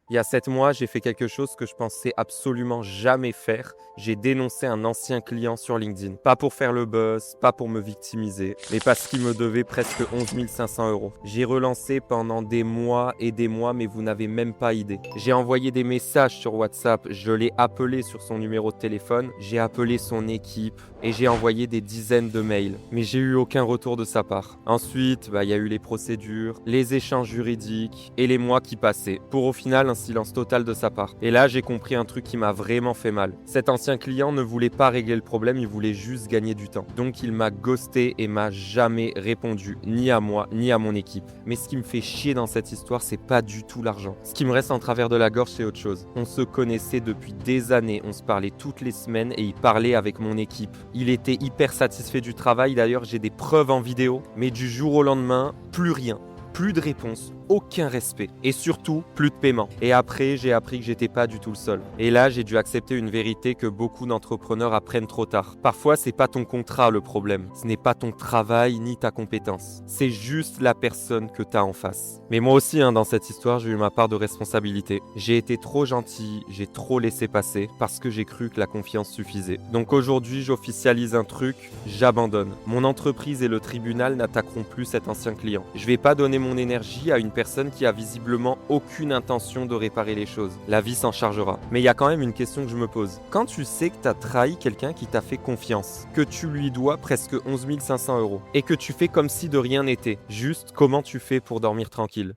Il y a 7 mois, j'ai fait quelque chose que je pensais absolument jamais faire. J'ai dénoncé un ancien client sur LinkedIn. Pas pour faire le buzz, pas pour me victimiser, mais parce qu'il me devait presque 11 500 euros. J'ai relancé pendant des mois et des mois, mais vous n'avez même pas idée. J'ai envoyé des messages sur WhatsApp, je l'ai appelé sur son numéro de téléphone, j'ai appelé son équipe et j'ai envoyé des dizaines de mails. Mais j'ai eu aucun retour de sa part. Ensuite, il y a eu les procédures, les échanges juridiques et les mois qui passaient. Pour au final, un silence total de sa part. Et là, j'ai compris un truc qui m'a vraiment fait mal. Cet ancien client ne voulait pas régler le problème, il voulait juste gagner du temps. Donc il m'a ghosté et m'a jamais répondu, ni à moi, ni à mon équipe. Mais ce qui me fait chier dans cette histoire, c'est pas du tout l'argent. Ce qui me reste en travers de la gorge, c'est autre chose. On se connaissait depuis des années, on se parlait toutes les semaines et il parlait avec mon équipe. Il était hyper satisfait du travail, d'ailleurs j'ai des preuves en vidéo, mais du jour au lendemain, plus rien. Plus de réponse, aucun respect et surtout plus de paiement. Et après, j'ai appris que j'étais pas du tout le seul. Et là, j'ai dû accepter une vérité que beaucoup d'entrepreneurs apprennent trop tard. Parfois, c'est pas ton contrat le problème, ce n'est pas ton travail ni ta compétence. C'est juste la personne que tu as en face. Mais moi aussi, dans cette histoire, j'ai eu ma part de responsabilité. J'ai été trop gentil, j'ai trop laissé passer parce que j'ai cru que la confiance suffisait. Donc aujourd'hui, j'officialise un truc, j'abandonne. Mon entreprise et le tribunal n'attaqueront plus cet ancien client. Je vais pas donner mon énergie à une personne qui a visiblement aucune intention de réparer les choses. La vie s'en chargera. Mais il y a quand même une question que je me pose. Quand tu sais que tu as trahi quelqu'un qui t'a fait confiance, que tu lui dois presque 11 500 euros, et que tu fais comme si de rien n'était, juste comment tu fais pour dormir tranquille ?